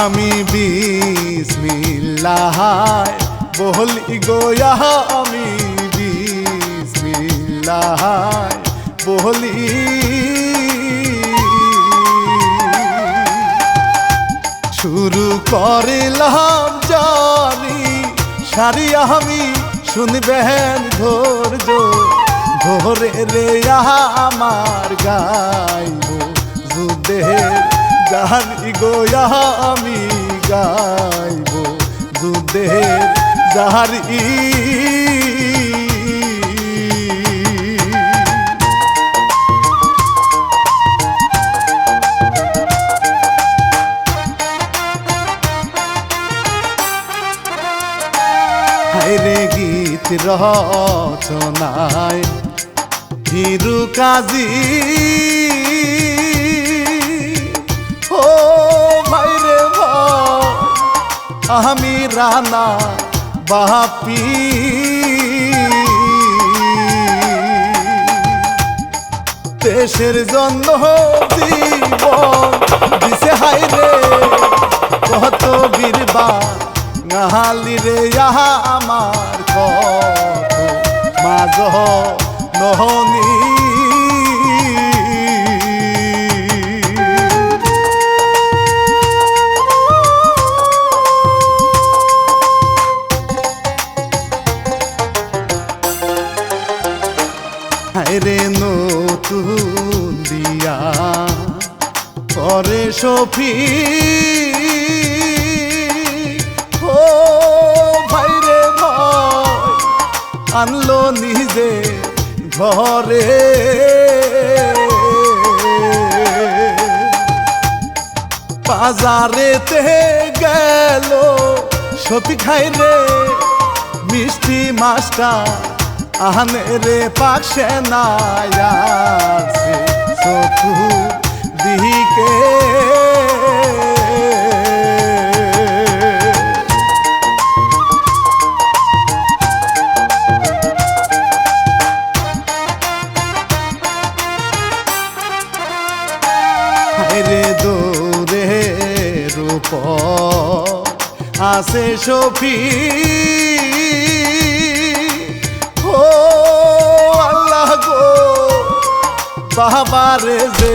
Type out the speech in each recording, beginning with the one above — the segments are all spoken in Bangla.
আমি বিসমিল্লাহ বলি গো আমি বিসমিল্লাহ বলি। শুরু করিলাম জানি সারি আমি শুনবেন ধৈর্য ধরে রে আমার গাইব যুদ্ধের জানি গো আমি গাইব যুদ্ধের জারি। হায়রে গীত রচনায় হিরু কাজী ও ভাইরে ভাই আমি রানা বাপি। দেশের জন্য জীবন দিছে হায়রে কত বীরবা নাহালি রে আমার কত মাঝ নহনি। হায়রে নতুন দিয়া করে সফি ও ভাইরে ভাই আনলো নিজে ঘরে। বাজারেতে গেল সফি খাইরে মিষ্টি মাছটা আহনে রে পাকশে না আসে চতু দিকে। হায়রে দৌড়ে রূপ আসে সফি ও আল্লাহ গো বাবারে যে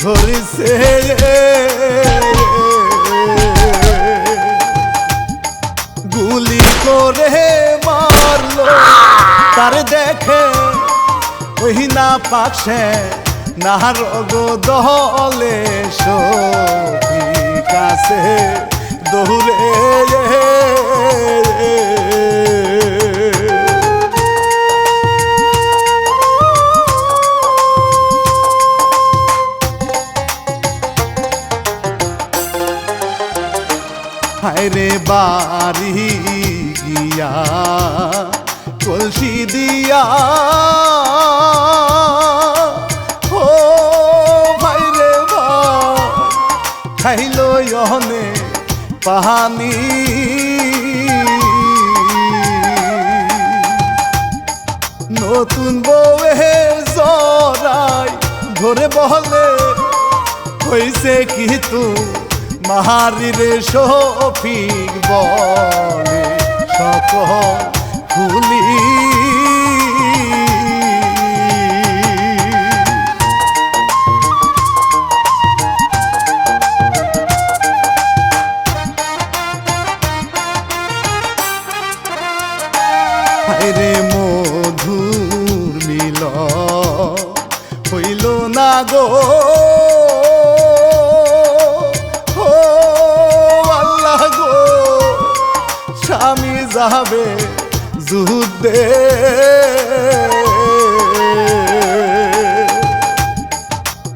ধরিছে। গুলি করে মারলো তার দেখে ওই না পাকছে নাহার গো দহলে সফি কাছে দৌড়ে। হায়রে বাড়ি গিয়া কলসি দিয়া ও ভাইরে ভাই খাইল ইহনে পাহানি। নতুন বউয়ে জরাই ধরে বলে হইছে কি তু মাহারিরে শফিক বলে সকল খুলি। হায়রে মধুর মিল হইল না গো স্বামী যাবে যুদ্ধে।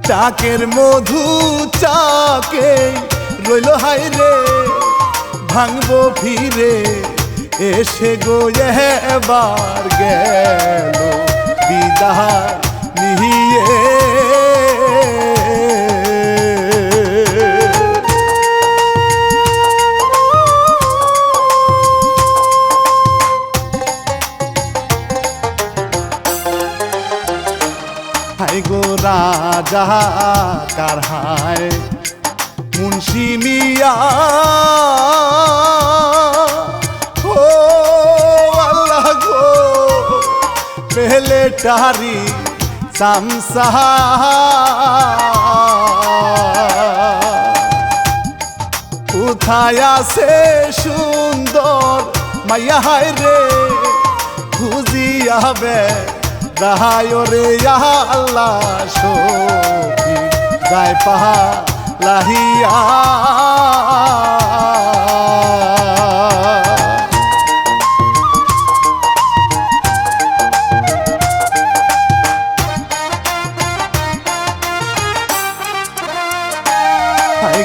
চাকের মধু চাকে রইল হায়রে ভাঙবো ফিরে এসে গো এবার গেল বিদায় নিয়ে। হাই গো রাজা কার হায় মুন্সি মিয়া ও আল্লাহ গো পেলেটারি সামসা কোথায় আছে সুন্দর মাইয়া হায় রে খুঁজিয়াবে রাহায় রে আল্লাহ সখী গায় পাহা লাহিয়া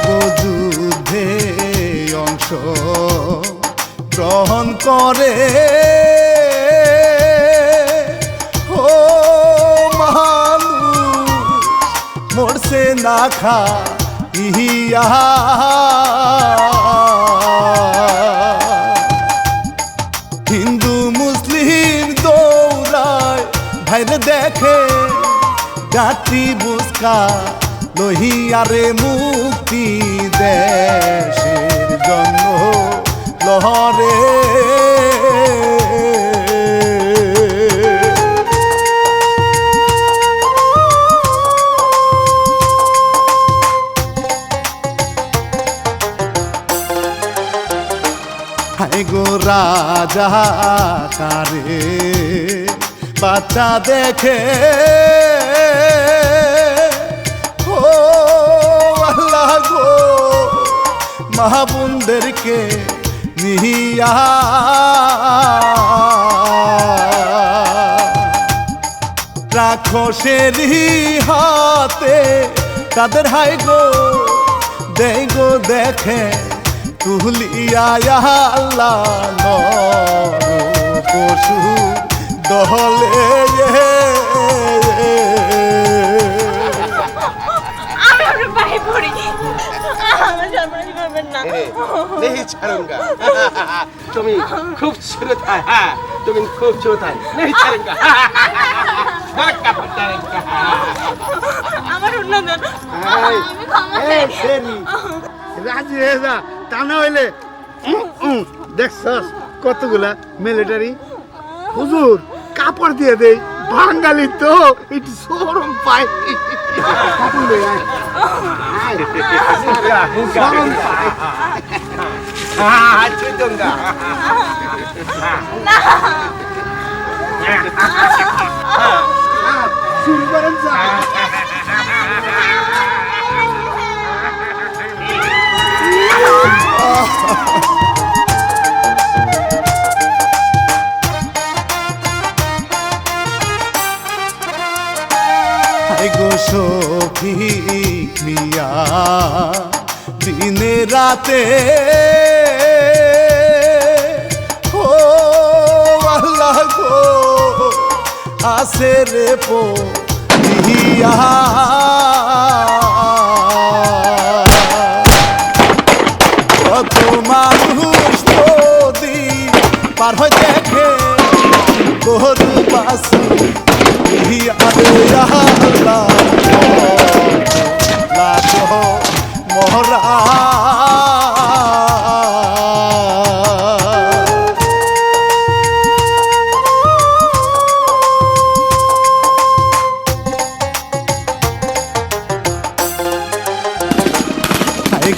গো যুদ্ধে অংশ গ্রহণ করে ও মানুষ মরছে না খা ইহিয়া হিন্দু মুসলিম দৌড়ায় ভাইরে দেখে জাতি বুসকা লহিয়ারে মুক্তি দেশের জন্য লহরে হায় গো রাজা কারে বাচ্চা দেখে মাহবুনদেরকে নিহিয়া রাক্ষসেরই হাতে তাদের হায় গো দেই গো দেখে তুলিয়া আল্লাহ নর পশু দহলে नहीं छाड़ूंगा तुम खूबसूरत है हाँ तुम खूबसूरत है नहीं छाड़ूंगा धक्का पटारेंगा আমার উন্নয়ন আমি ক্ষমা চাই রাজি হয়ে যা তা না হইলে দেখছস কতগুলা মিলিটারি হুজুর কাপড় দিয়ে দেই বাঙালি তো একটু শরম পায় কাপড় দে শরম পায় हाँ छूटूंगा শুরু করেন যা গো শফিক মিয়া দিনে রাতে ও আল্লাহ গো আসে রে পো ইয়া কত মানুষ নদী পার হয়ে দেখে গরু বাসু মোহরা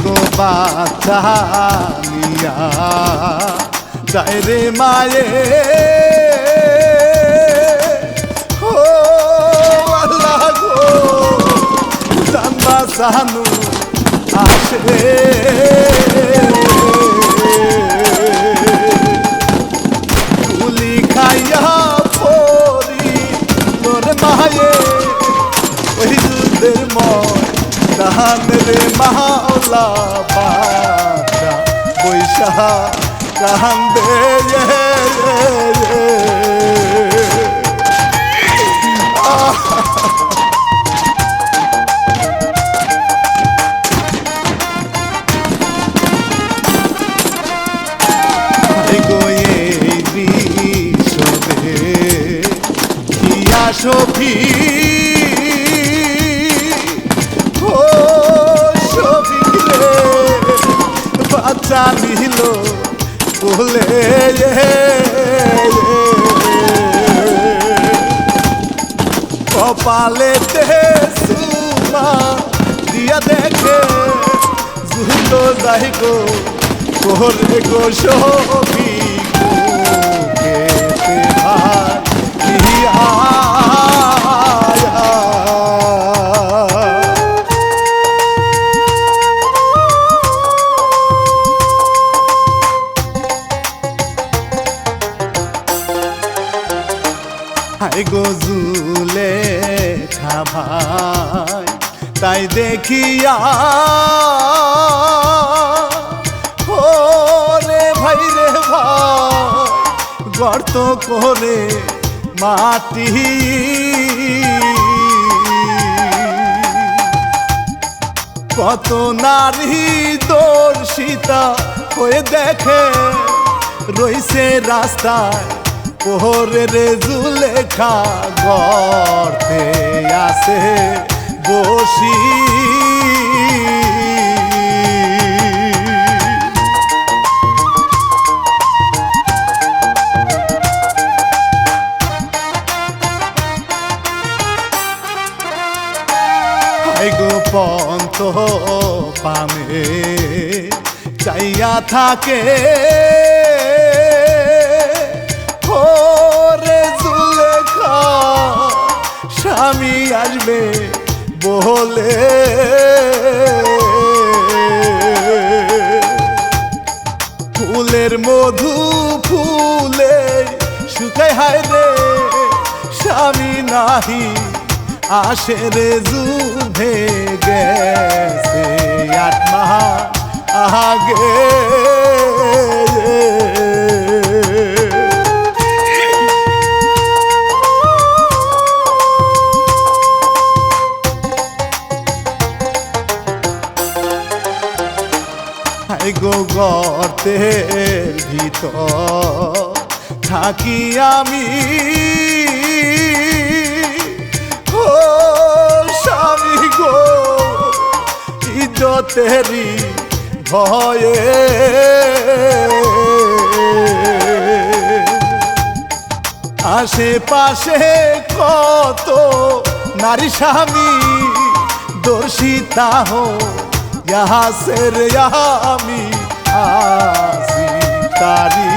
গো বাচ্চা নিয়া যায় রে মায়ে সানু আসে গুলি খাইয়া পরি তোর মায়ে ওই দুধের মহান রে মাওলা বাদা বৈশা কান্দে সখী ও সখী রে বাচ্চা নিল কোলে কপালেতে সুমা দিয়া দেখে জুতো যাই গো কোরে গো সখী কেতে ভাই ইয়া হাই গজুলে খাভাই তাই দেখিয়া ও রে ভাই গর্ত করে মাটি কত নারী দর্শিতা হয়ে দেখে রইছে রাস্তায় ওরে রে জুলেখা গর্তে আসে বসি গোপন্ত পামে চাইয়া থাকে ওরে জুলেখা স্বামী আসবে বলে ফুলের মধু ফুলে শুকায় হায় রে স্বামী নাহি আসে রে জুভে গেছে আত্মা আগে গো গর্তের ভিতর থাকি আমি ও স্বামী গো ইজ্জতেরি ভয়ে আশেপাশে কত নারী স্বামী দর্শিতা হো यहाँ से रे আমি আসি তারি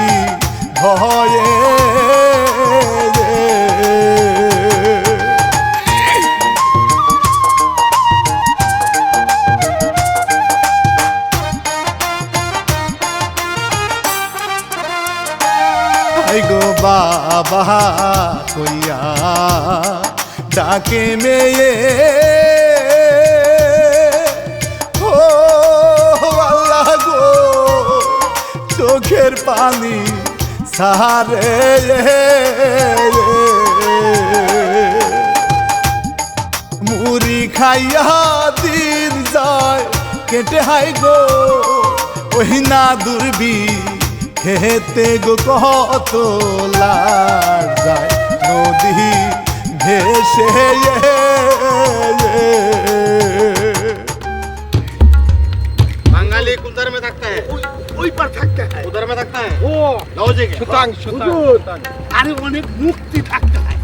ভয়ে গো বাবা কইয়া ডাকে মেয়ে চোখের পানি সারে মুড়ি খাইয়া দিন যায় কেটে হাই গো ওই না দুর্বি খেতে গো কত লাগ যায় নদী ভেসে বাঙালি কুলদার में থাকতে है ওই পার থাকতে হয় उधर में थकता है ও लौजे के সুতাং সুতাং আরে অনেক মুক্তি থাকতে হয়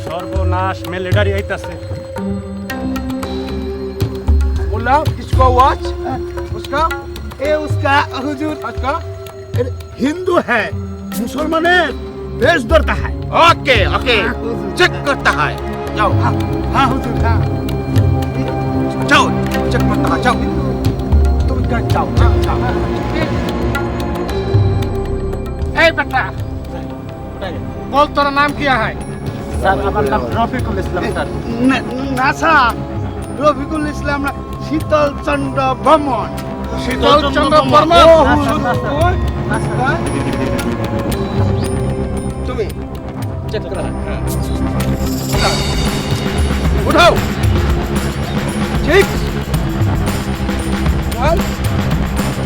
সর্বনাশ মেলেডারি আইতাছে बोला किसको वॉच उसका এ উসকা হুজুর उसका হিন্দু হ্যাঁ মুসলমানের বেশ ধরতা হয় ओके ओके चेक करता है जाओ হ্যাঁ হুজুর হ্যাঁ जाओ चेक करता है जाओ तुम क्या जाओ जाओ এই বেটা বল তোর নাম কি হয় স্যার আমার নাম রফিকুল ইসলাম স্যার নাসা রফিকুল ইসলাম না শীতল চন্দ্র বর্মন শীতল চন্দ্র বর্মন तुम्हें चेक करा उठाओ ठीक चल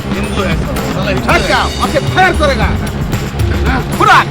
हिंदू है साला हट जाओ ओके फायर करेगा ফুরাক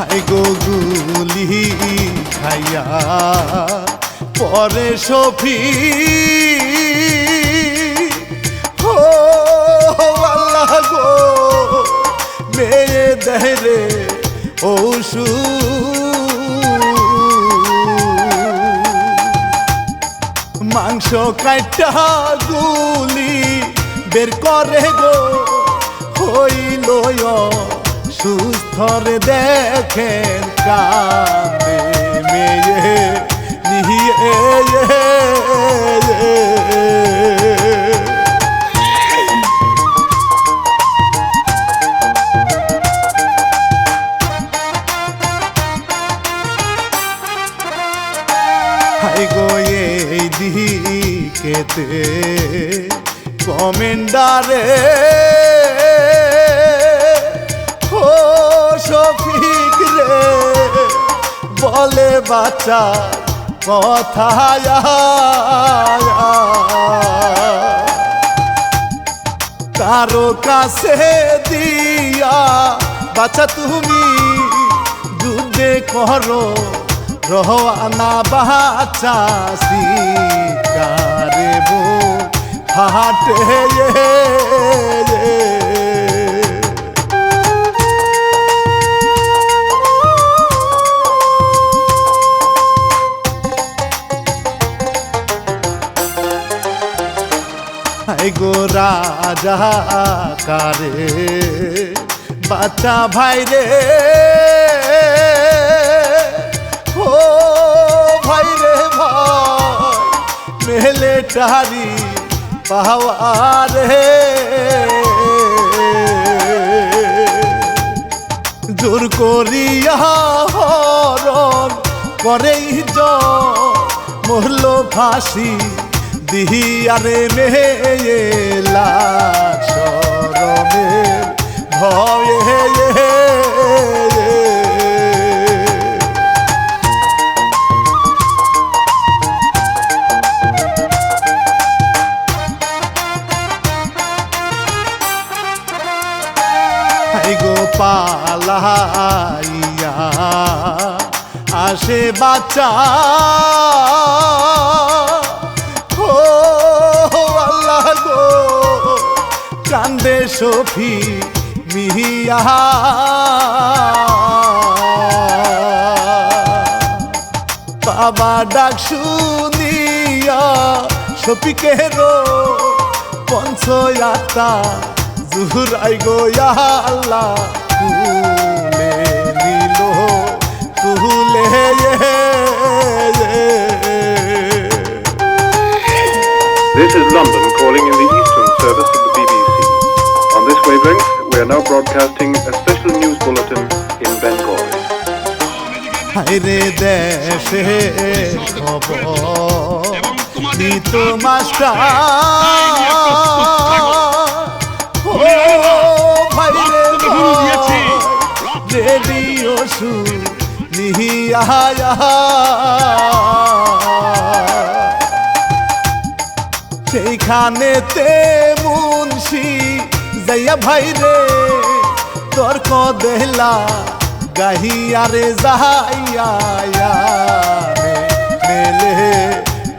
হাই গো গুলি খাইয়া পরে সফি ও আল্লাহ গো মেয়ে দেয় রে মাংস কাটা গুলি বের করে গো হইল সুস্থরে দেখেন কাঁদে মেয়ে নিয়ে হাই গো এই দিকেতে কমেন্ডারে ও শফিক রে বলে বাচ্চা কথা কারো কাছে দিয়া বাচ্চা তুমি যুদ্ধে করো রহনা বাচ্চা শিকারে বো হাটে গো রাজা কারে বাচ্চা ভাই রে ও ভাই রে ভাই মিলিটারি পাওয়ার হে জোর করিয়া হরণ করে মরল ফাঁসি দিহিয়ারে মেয়েলা শরমের ভয়ে গো পালাইয়া আসে বাচ্চা ও আল্লাহ গো কান্দে সফি মিহিয়া বাবা ডাক শুনিয়া সফিকেরও পঞ্চয়াত্রা জুহুরাই গো আল্লাহ তুলে নিল তুলে This is London calling in the Eastern service of the BBC. On this wavelength, we are now broadcasting a special news bulletin in Bengal. হায়রে দেশে খবর নিত মাস্টার ও ভাই রে রেডিও শুনিয়া সেইখানেতে মুন্সি যাইয়া ভাই রে তর্ক দেহলা গাহিয়ারে যাইয়া রে মেলে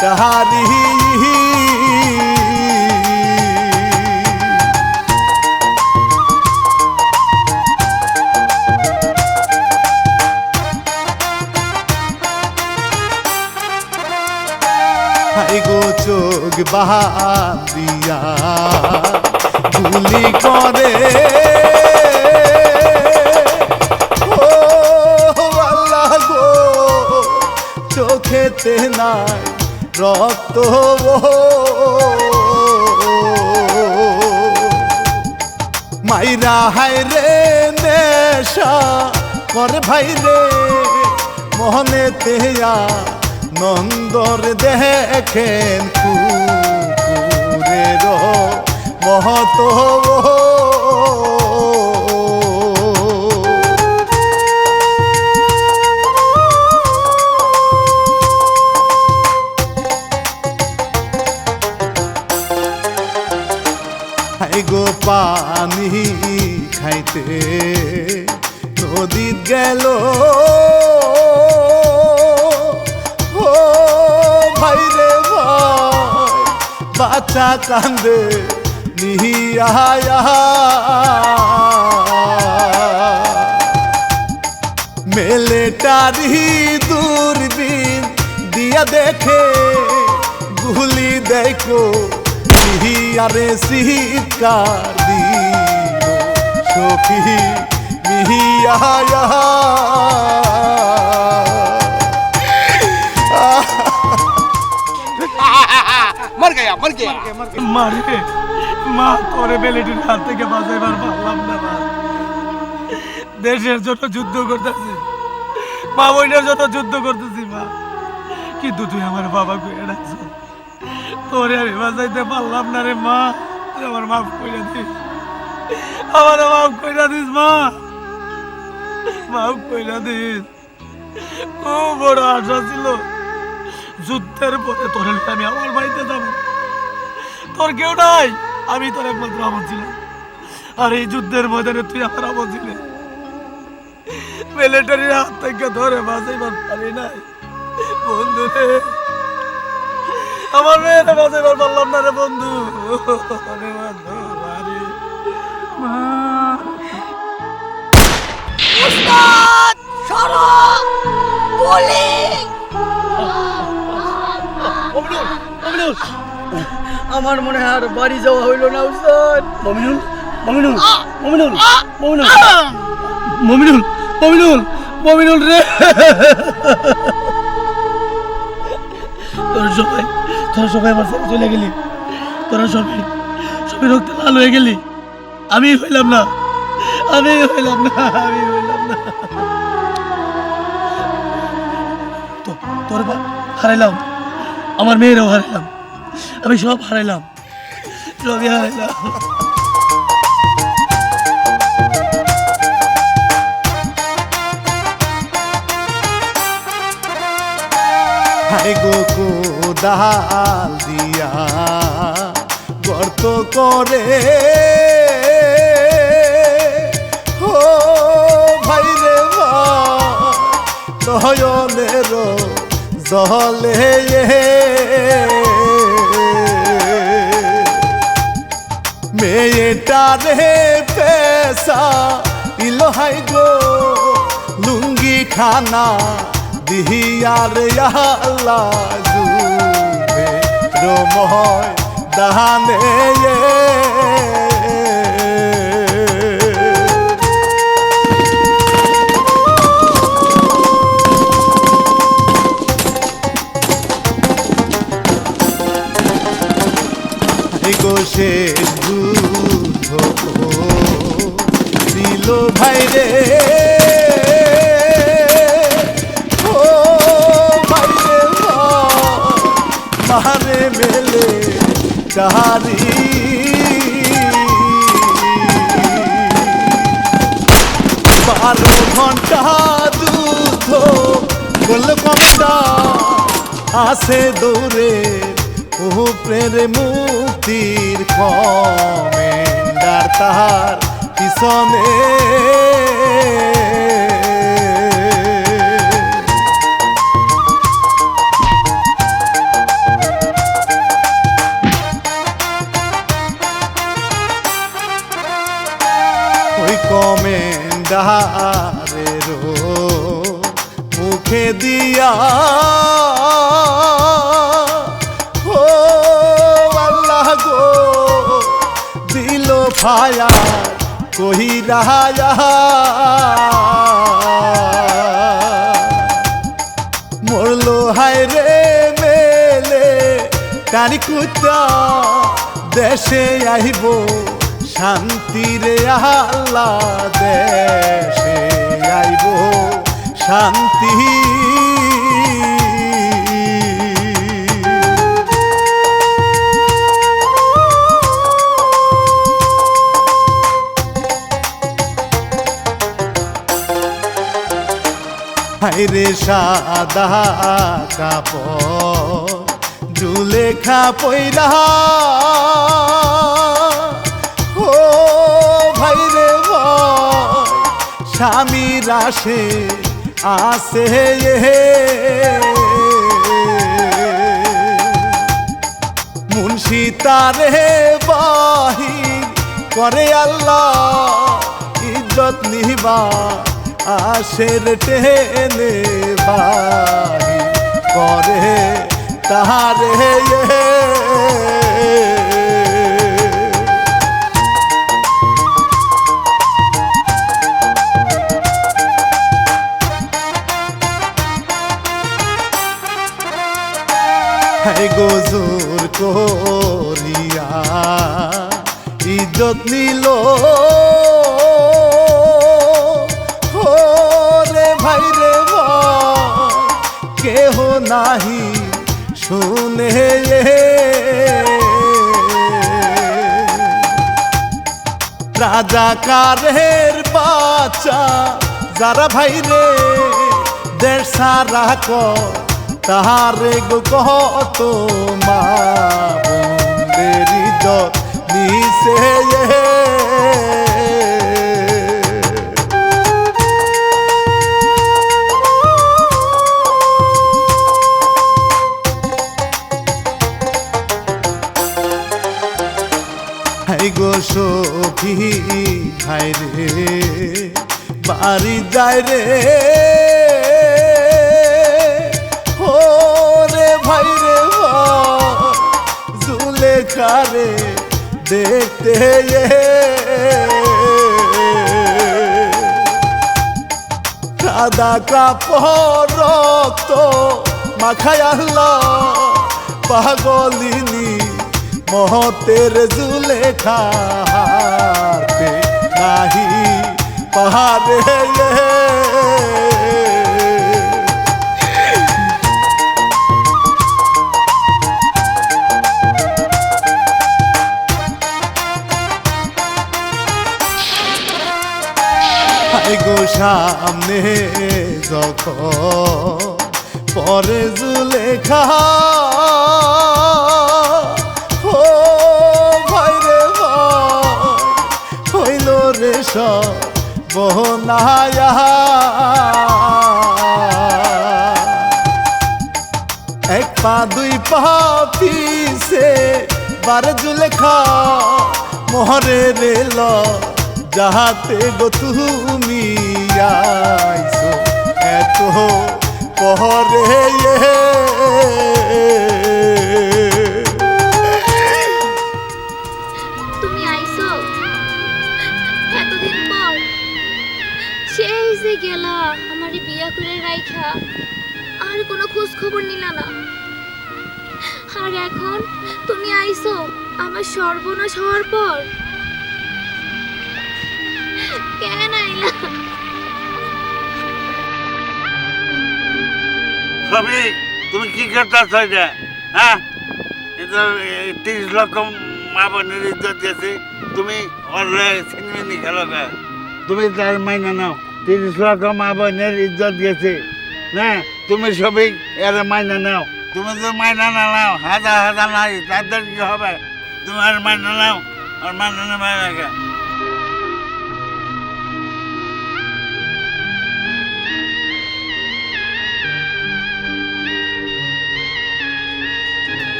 তাহারি হাই গো চোখ বাহাদিয়া গুলি করে ও আল্লাহ গো চোখেতে নাই রক্ত মাইরা হায় রে নেশা করে ভাই রে মোহনে তেয়া নন্দর দেখেন কুকুরের মহত গো পানি খাইতে নদীত গেল ও ভাই রে ভাই বাচ্চা কান্দে নিহিয়া মেলেটারি দূরবীন দিয়া দেখে গুলি দেখো আরে শিকার দিল সখী মিহিয়া मर गया মারে মা তোরে বেলেটির হাত থেকে বাঁচাইবার পারলাম না মা দেশের জন্য যুদ্ধ করতেছি মা বোনের জন্য যুদ্ধ করতেছি মা কিন্তু তুই আমার বাবা কইয়া ডাকছ তোরে আমি বাঁচাইতে পারলাম না রে মা আমার মাফ কইরা দিস আমার মাফ কইরা দিস মা মাফ কইরা দিস খুব বড় আশা ছিল যুদ্ধের পরে তোর আমি আমার বাড়িতে যাব তোর কেউ নাই আমি তোর একমাত্র আমল ছিলাম আর এই যুদ্ধের ময়দানে তুই আমার আমল ছিলে মিলিটারির হাত থেকে ধরে বাঁচাইবার পারি নাই বন্ধু রে আমার মেয়েরে বাঁচাইবার পারলাম না রে বন্ধু রে বন্ধু আরে মা উস্তাদ সরো বলি আমার মনে হয় আর বাড়ি যাওয়া হইল না উস্তাদ মমিনুল মমিনুল মমিনুল মমিনুল মমিনুল মমিনুল মমিনুল রে তোরা সবাই আমার সাথে চলে গেলি তোরা সবাই রক্তে লাল হয়ে গেলি আমি হইলাম না তোর হারাইলাম আমার মেয়েরাও হারাইলাম আমি সব হারাইলাম সবই হারাইলাম হাই গো কোদাল দিয়া গর্ত করে ও ভাই রে ভাই নয়নের জলে মেয়েটা রে পেশা ইলো হাই গো লুঙ্গি খানা দিহিয়ার আল্লাহ জুবে রময় দানে গো শেষ যুদ্ধ দিল ভাই রে মারে মেলে চারি 12 ঘন্টা যুদ্ধ গোল কমটা আসে দৌড়ে উপরের মুক্তির কমেন্ডার তাহার পিছনে কমেন্ডারের মুখে দিয়া ও আল্লাহ গো দিল ফায়া কহি রায়া মরলো হায় রে মেলে জানি কুতা দেশে আইব শান্তি রে আল্লাহ দেশে আইব শান্তি হাইরে সাদা কাপড় জুলেখা পইরা ও ভাইরে ভাই স্বামীর আসে আসে মুন্সি তারে বাহির করে আল্লাহ ইজ্জত নিবা আশের টেনে বাহির করে তাহারে গোজুর করিয়া ইজ্জত নিল রে ভাই রে ভাই কেহ নাহি শুনে রাজাকারের বাচ্চা যারা ভাই রে দেশ সারা কর তাহারে গো কত মা বন্দের ইজ্জত নিছে হাই গো সখী হাই রে বাড়ি যায় রে ও রে ভাই রে ভাই জুলেখারে দেখতে সাদা কাপড় রক্ত মাখায় আল্লাহ পাগলিনী মহতের জুলেখা হাতে নাহি পাহাড়ে গো সামনে যখন পরে জুলেখা ও ভাই রে ভাই হইল রে সব বহনায়া এক পা দুই পা পিছে বারে জুলেখা মোহরে রেল যাহাতে গো তুমি আইছো এত পহরে তুমি আইছো এতদিন পর সেই যে গেলা আমারে বিয়া করে রাইখা আর কোনো খোঁজ খবর নিলা না আর এখন তুমি আইছো আমার সর্বনাশ হওয়ার পর কেন আইলা সবই তুমি কি করতেছ এটা হ্যাঁ এটা 30 লক্ষ মা বোনের ইজ্জত গেছে তুমি সিনেমিনি খেলো তুমি তার মাইনা নাও 30 লক্ষ মা বোনের ইজ্জত গেছে না তুমি সবই এর মাইনা নাও তুমি তো মাইনা না নাও হাজার হাজার নাই তাদের কি হবে তুমি আর মাইনা নাও আর মাইনা নেবে রাখা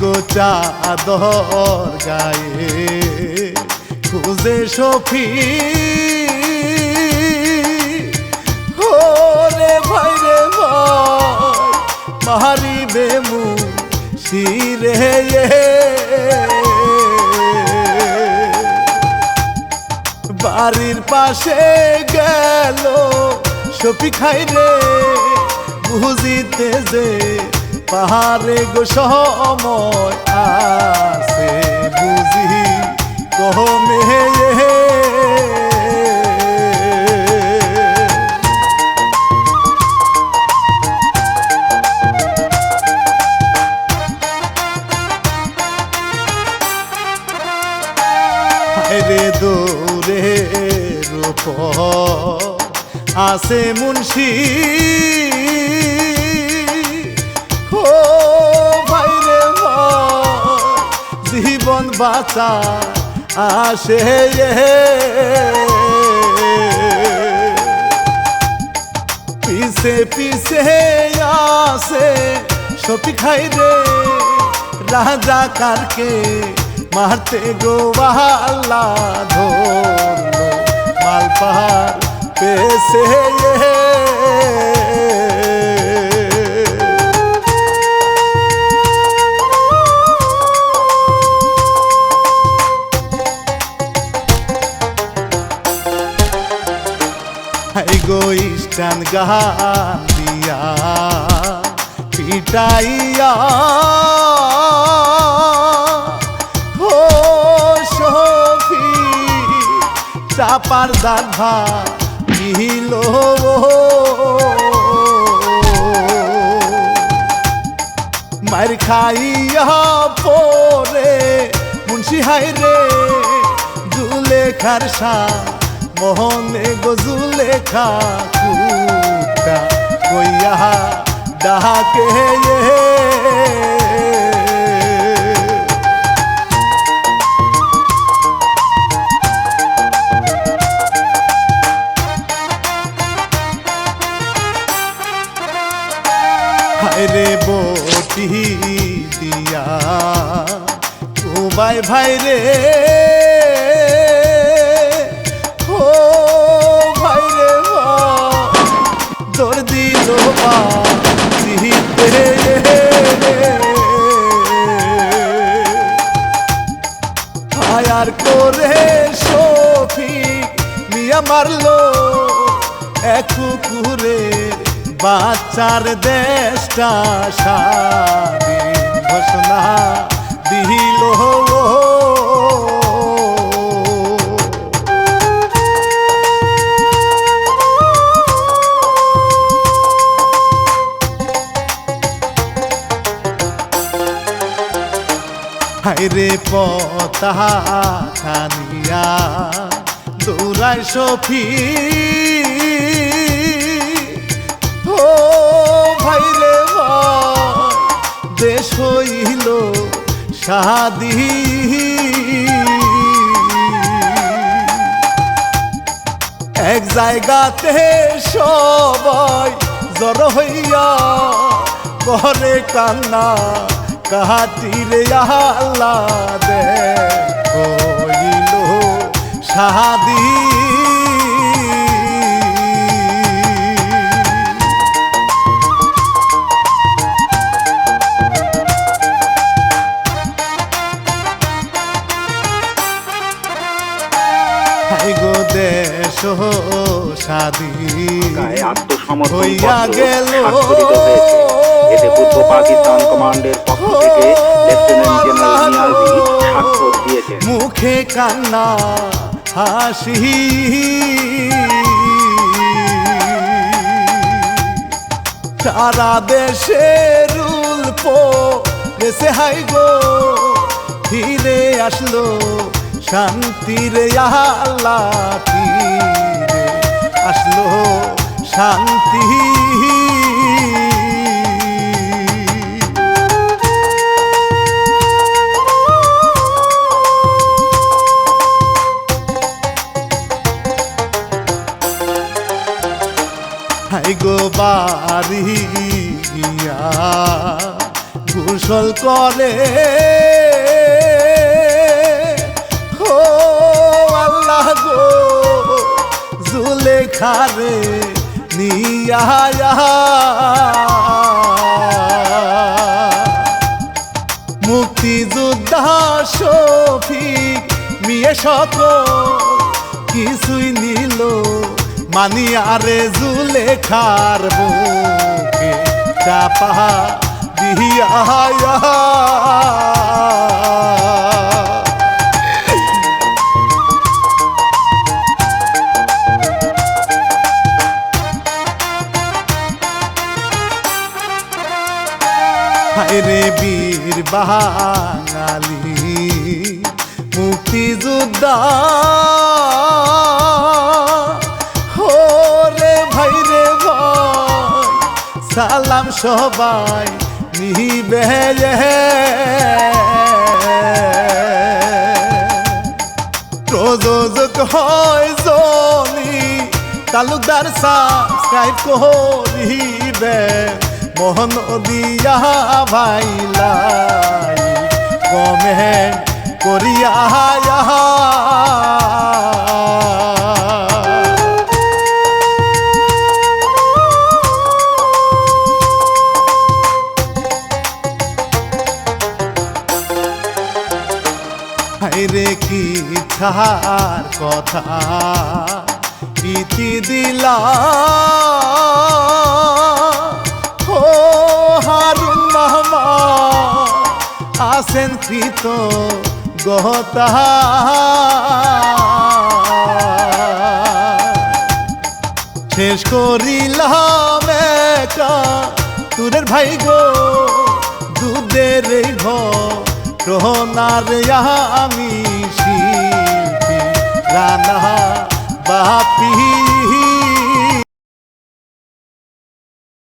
গো চাদর গায়ে খুঁজে সফি ও রে ভাই রে ভাই মারিবে মু শিরে বাড়ির পাশে গেল শফিক খাই রে বুঝিতে যে পাহাড়ে গো সময় আছে বুঝি কমে রে দূরের উপর আছে মুন্সি ও ভাই রে জীবন বাঁচা আসে পিছে পিছে আসে শফিক খাই রে রাজা কারকে মারতে গো বাহাল্লা ধরলো মাল পাহাড় পেছে হাই গো ইস্টান গান দিয়া পিটাইয়া চাপার দাভা মিহিল মার খাইয়া পরে মুন্সি হাই রে জুলেখার সা মোহনে গো জুলেখা কুটা কইয়া ডাকে রে বটি দিয়া ভাই ভাই রে ও ভাই রে দর দিল জিতে আয়ার করে শফিক মিয়া মারলো এক কুকুরে বাচ্চার দেশটা স্বাধীন ঘোষণা দিল হাইরে পতাকা খানিয়া দৌড়ায় শফিক ও ভাই রে দেশ হইল স্বাধীন এক জায়গাতে সবাই জড়ো হইয়া করে কান্না কাহাতিরে আল্লাহ দে হইল স্বাধীন গো দেশ স্বাধীন আত্মসমর্পণ হইয়া গেল স্বাক্ষরিত হয়েছে। এতে পূর্ব পাকিস্তান কমান্ডের পক্ষ থেকে লেফটেন্যান্ট জেনারেল নিয়াজি স্বাক্ষর দিয়েছেন। মুখে কান্না হাসি সারা দেশে রুলপ দেশে হাই গো ফিরে আসলো শান্তির আল্লাহ ফিরে আসলো শান্তি হাই গো বাড়ি গিয়া গোসল করে ও আল্লাহ গো জুলেখারে নিয়া মুক্তিযোদ্ধা শফিক মিয়ে সকল কিছুই মানিয়ারে জুলেখার বুকে চাপা দিয়া হায়রে বীর বাঙালি মুক্তিযোদ্ধা রে ভাই রে ভাই সালাম সবাই নিবে প্রযোজক হয় জনি তালুকদার সাবস্ক্রাইব করিবে মোহন দিয়া ভাইলাই কমেন্ট করিয়া হায়রে কি ছাড় কথা ইতি দিলা ও হারুন মামা আসেন কৃত গহতা শেষ করিলাম একা তোরের ভাই গো দুধের ঘর রহনার আমি